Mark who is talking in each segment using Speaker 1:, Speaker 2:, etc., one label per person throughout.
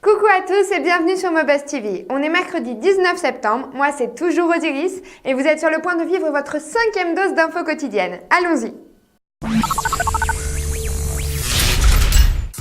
Speaker 1: Coucou à tous et bienvenue sur Mobuzz TV. On est mercredi 19 septembre, moi c'est toujours Osiris et vous êtes sur le point de vivre votre 5e dose d'infos quotidiennes. Allons-y.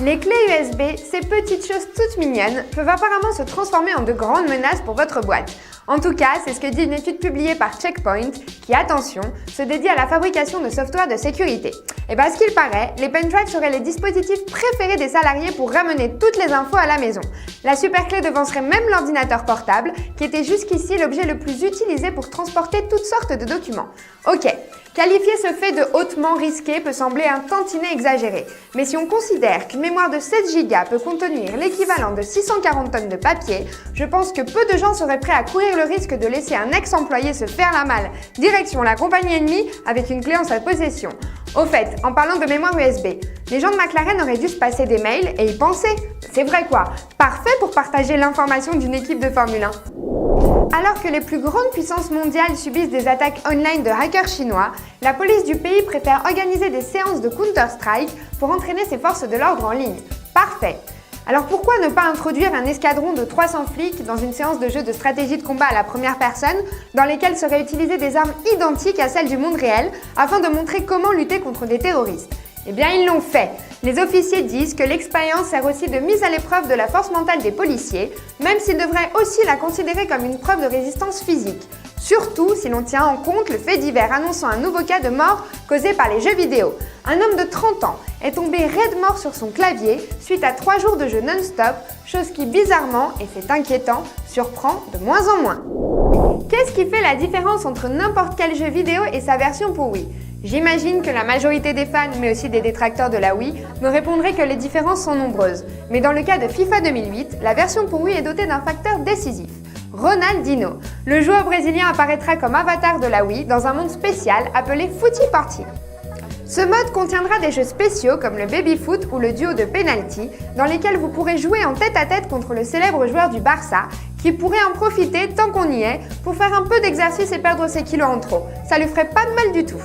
Speaker 1: Les clés USB, ces petites choses toutes mignonnes, peuvent apparemment se transformer en de grandes menaces pour votre boîte. En tout cas, c'est ce que dit une étude publiée par Checkpoint qui, attention, se dédie à la fabrication de software de sécurité. Et à ce qu'il paraît, les pendrives seraient les dispositifs préférés des salariés pour ramener toutes les infos à la maison. La superclé devancerait même l'ordinateur portable, qui était jusqu'ici l'objet le plus utilisé pour transporter toutes sortes de documents. Ok, qualifier ce fait de hautement risqué peut sembler un tantinet exagéré, mais si on considère qu'une mémoire de 16 Go peut contenir l'équivalent de 640 tonnes de papier, je pense que peu de gens seraient prêts à courir le risque de laisser un ex-employé se faire la malle direction la compagnie ennemie avec une clé en sa possession. Au fait, en parlant de mémoire USB, les gens de McLaren auraient dû se passer des mails et y penser. C'est vrai quoi, parfait pour partager l'information d'une équipe de Formule 1. Alors que les plus grandes puissances mondiales subissent des attaques online de hackers chinois, la police du pays préfère organiser des séances de Counter-Strike pour entraîner ses forces de l'ordre en ligne. Parfait! Alors pourquoi ne pas introduire un escadron de 300 flics dans une séance de jeu de stratégie de combat à la première personne dans lesquelles seraient utilisées des armes identiques à celles du monde réel afin de montrer comment lutter contre des terroristes? Eh bien, ils l'ont fait. Les officiers disent que l'expérience sert aussi de mise à l'épreuve de la force mentale des policiers, même s'ils devraient aussi la considérer comme une preuve de résistance physique. Surtout si l'on tient en compte le fait divers annonçant un nouveau cas de mort causé par les jeux vidéo. Un homme de 30 ans est tombé raide mort sur son clavier suite à 3 jours de jeu non-stop, chose qui bizarrement, et c'est inquiétant, surprend de moins en moins. Qu'est-ce qui fait la différence entre n'importe quel jeu vidéo et sa version pour Wii ? J'imagine que la majorité des fans, mais aussi des détracteurs de la Wii, me répondraient que les différences sont nombreuses. Mais dans le cas de FIFA 2008, la version pour Wii est dotée d'un facteur décisif. Ronaldinho. Le joueur brésilien apparaîtra comme avatar de la Wii dans un monde spécial appelé Footy Party. Ce mode contiendra des jeux spéciaux comme le Baby Foot ou le duo de penalty, dans lesquels vous pourrez jouer en tête-à-tête contre le célèbre joueur du Barça, qui pourrait en profiter tant qu'on y est pour faire un peu d'exercice et perdre ses kilos en trop. Ça lui ferait pas de mal du tout.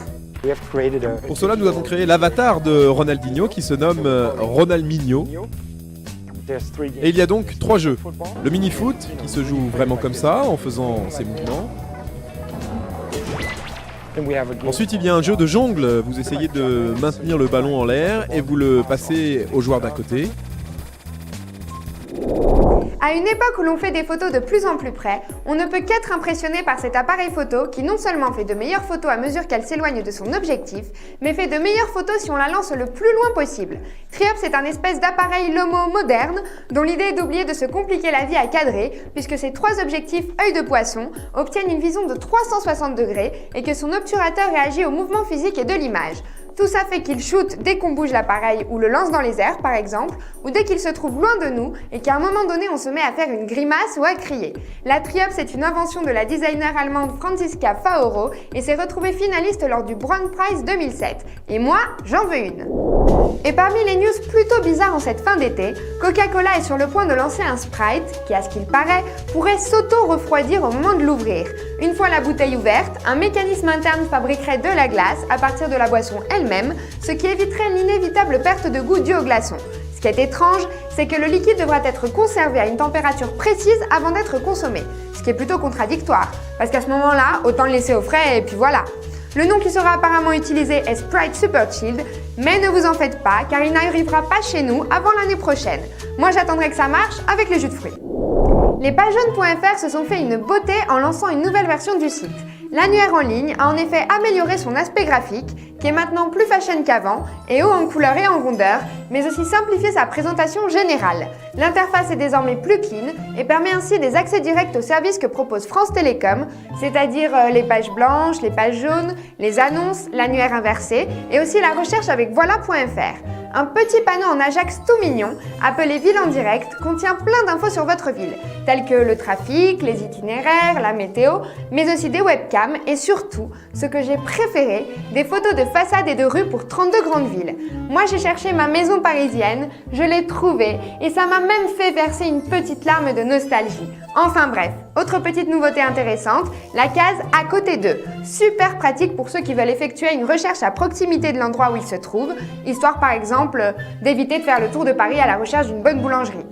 Speaker 2: Pour cela, nous avons créé l'avatar de Ronaldinho qui se nomme Ronaldinho. Et il y a donc 3 jeux. Le mini-foot qui se joue vraiment comme ça, en faisant ses mouvements. Ensuite, il y a un jeu de jongle. Vous essayez de maintenir le ballon en l'air et vous le passez au joueur d'à côté.
Speaker 1: À une époque où l'on fait des photos de plus en plus près, on ne peut qu'être impressionné par cet appareil photo qui non seulement fait de meilleures photos à mesure qu'elle s'éloigne de son objectif, mais fait de meilleures photos si on la lance le plus loin possible. Triops est un espèce d'appareil Lomo moderne dont l'idée est d'oublier de se compliquer la vie à cadrer puisque ses 3 objectifs œil de poisson obtiennent une vision de 360 degrés et que son obturateur réagit au mouvement physique et de l'image. Tout ça fait qu'il shoot dès qu'on bouge l'appareil ou le lance dans les airs par exemple, ou dès qu'il se trouve loin de nous et qu'à un moment donné on se met à faire une grimace ou à crier. La Triops est une invention de la designer allemande Franziska Faoro et s'est retrouvée finaliste lors du Brand Prize 2007. Et moi, j'en veux une. Et parmi les news plutôt bizarres en cette fin d'été, Coca-Cola est sur le point de lancer un Sprite qui, à ce qu'il paraît, pourrait s'auto-refroidir au moment de l'ouvrir. Une fois la bouteille ouverte, un mécanisme interne fabriquerait de la glace à partir de la boisson elle-même, ce qui éviterait l'inévitable perte de goût due au glaçon. Ce qui est étrange, c'est que le liquide devra être conservé à une température précise avant d'être consommé, ce qui est plutôt contradictoire, parce qu'à ce moment-là, autant le laisser au frais et puis voilà. Le nom qui sera apparemment utilisé est Sprite Super Chilled, mais ne vous en faites pas car il n'arrivera pas chez nous avant l'année prochaine. Moi j'attendrai que ça marche avec les jus de fruits. Les pagejaunes.fr se sont fait une beauté en lançant une nouvelle version du site. L'annuaire en ligne a en effet amélioré son aspect graphique, qui est maintenant plus fashion qu'avant, et haut en couleur et en rondeur, mais aussi simplifié sa présentation générale. L'interface est désormais plus clean et permet ainsi des accès directs aux services que propose France Télécom, c'est-à-dire les pages blanches, les pages jaunes, les annonces, l'annuaire inversé et aussi la recherche avec voilà.fr. Un petit panneau en Ajax tout mignon, appelé Ville en direct, contient plein d'infos sur votre ville, telles que le trafic, les itinéraires, la météo, mais aussi des webcams et surtout, ce que j'ai préféré, des photos de façades et de rues pour 32 grandes villes. Moi j'ai cherché ma maison parisienne, je l'ai trouvée et ça m'a même fait verser une petite larme de nostalgie. Enfin bref, autre petite nouveauté intéressante, la case à côté d'eux. Super pratique pour ceux qui veulent effectuer une recherche à proximité de l'endroit où ils se trouvent, histoire par exemple d'éviter de faire le tour de Paris à la recherche d'une bonne boulangerie.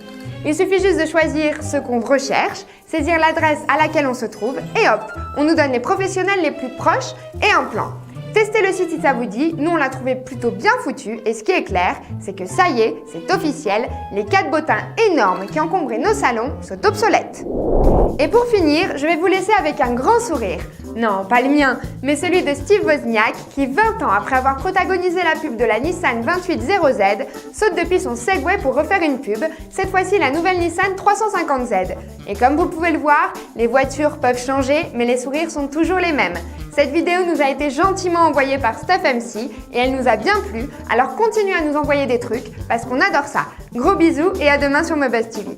Speaker 1: Il suffit juste de choisir ce qu'on recherche, saisir l'adresse à laquelle on se trouve et hop, on nous donne les professionnels les plus proches et un plan. Testez le site si ça vous dit, nous on l'a trouvé plutôt bien foutu et ce qui est clair, c'est que ça y est, c'est officiel, les 4 bottins énormes qui encombraient nos salons sont obsolètes. Et pour finir, je vais vous laisser avec un grand sourire. Non, pas le mien, mais celui de Steve Wozniak qui, 20 ans après avoir protagonisé la pub de la Nissan 280Z, saute depuis son Segway pour refaire une pub, cette fois-ci la nouvelle Nissan 350Z. Et comme vous pouvez le voir, les voitures peuvent changer, mais les sourires sont toujours les mêmes. Cette vidéo nous a été gentiment envoyée par StuffMC et elle nous a bien plu, alors continuez à nous envoyer des trucs parce qu'on adore ça. Gros bisous et à demain sur Mobuzz TV.